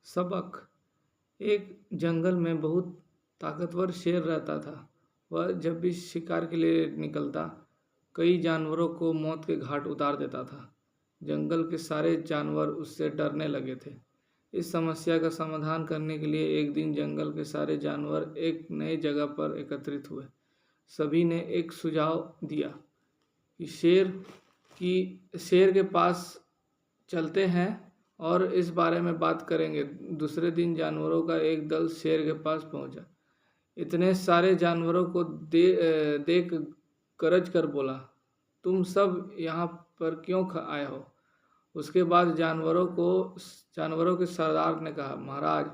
सबक। एक जंगल में बहुत ताकतवर शेर रहता था। वह जब भी शिकार के लिए निकलता, कई जानवरों को मौत के घाट उतार देता था। जंगल के सारे जानवर उससे डरने लगे थे। इस समस्या का समाधान करने के लिए एक दिन जंगल के सारे जानवर एक नई जगह पर एकत्रित हुए। सभी ने एक सुझाव दिया कि शेर के पास चलते हैं और इस बारे में बात करेंगे। दूसरे दिन जानवरों का एक दल शेर के पास पहुंचा। इतने सारे जानवरों को देख गरज कर बोला, तुम सब यहाँ पर क्यों आए हो? उसके बाद जानवरों के सरदार ने कहा, महाराज,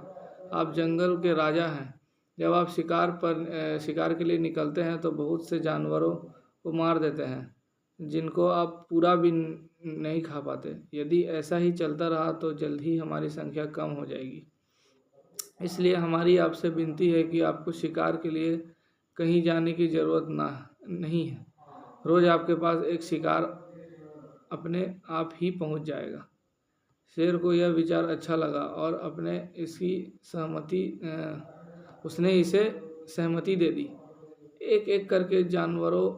आप जंगल के राजा हैं। जब आप शिकार के लिए निकलते हैं तो बहुत से जानवरों को मार देते हैं जिनको आप पूरा भी नहीं खा पाते। यदि ऐसा ही चलता रहा तो जल्द ही हमारी संख्या कम हो जाएगी। इसलिए हमारी आपसे विनती है कि आपको शिकार के लिए कहीं जाने की ज़रूरत नहीं है। रोज़ आपके पास एक शिकार अपने आप ही पहुंच जाएगा। शेर को यह विचार अच्छा लगा और उसने इसे सहमति दे दी। एक एक करके जानवरों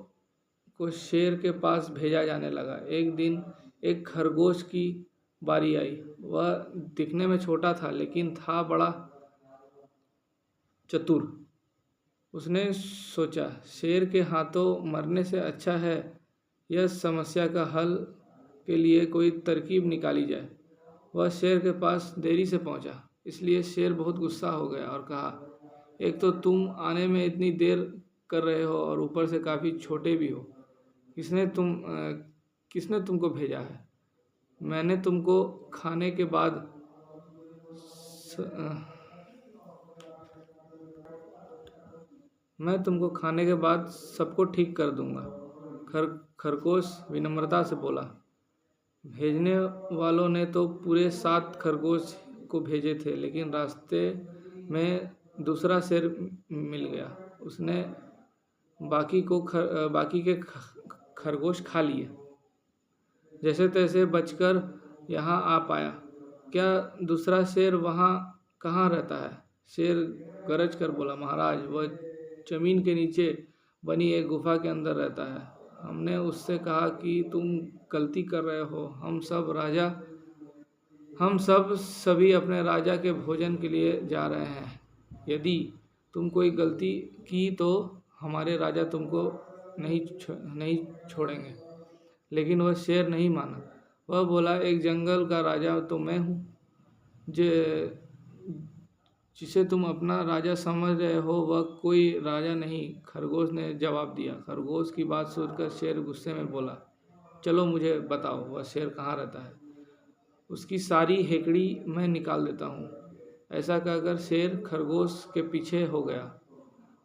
को शेर के पास भेजा जाने लगा। एक दिन एक खरगोश की बारी आई। वह दिखने में छोटा था लेकिन था बड़ा चतुर। उसने सोचा, शेर के हाथों मरने से अच्छा है यह समस्या का हल के लिए कोई तरकीब निकाली जाए। वह शेर के पास देरी से पहुंचा, इसलिए शेर बहुत गुस्सा हो गया और कहा, एक तो तुम आने में इतनी देर कर रहे हो और ऊपर से काफ़ी छोटे भी हो। किसने तुमको भेजा है? मैंने तुमको खाने के बाद सबको ठीक कर दूंगा। खरगोश विनम्रता से बोला। भेजने वालों ने तो पूरे 7 खरगोश को भेजे थे, लेकिन रास्ते में दूसरा शेर मिल गया। उसने बाकी के खरगोश खा लिए। जैसे तैसे बचकर यहाँ आ पाया। क्या दूसरा शेर वहाँ कहाँ रहता है? शेर गरज कर बोला, महाराज, वह जमीन के नीचे बनी एक गुफा के अंदर रहता है। हमने उससे कहा कि तुम गलती कर रहे हो। हम सभी अपने राजा के भोजन के लिए जा रहे हैं। यदि तुम कोई गलती की तो हमारे राजा तुमको नहीं छोड़ेंगे। लेकिन वह शेर नहीं माना। वह बोला, एक जंगल का राजा तो मैं हूँ, जिसे तुम अपना राजा समझ रहे हो वह कोई राजा नहीं। खरगोश ने जवाब दिया। खरगोश की बात सुनकर शेर गुस्से में बोला, चलो मुझे बताओ वह शेर कहाँ रहता है। उसकी सारी हेकड़ी मैं निकाल देता हूँ। ऐसा कहकर शेर खरगोश के पीछे हो गया।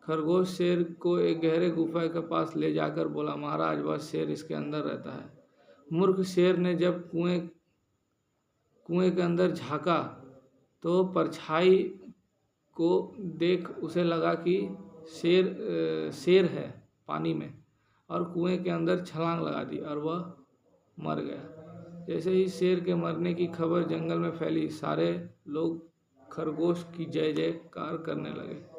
खरगोश शेर को एक गहरे गुफा के पास ले जाकर बोला, महाराज, वह शेर इसके अंदर रहता है। मूर्ख शेर ने जब कुएं के अंदर झांका तो परछाई को देख उसे लगा कि शेर है पानी में, और कुएं के अंदर छलांग लगा दी और वह मर गया। जैसे ही शेर के मरने की खबर जंगल में फैली, सारे लोग खरगोश की जय जयकार करने लगे।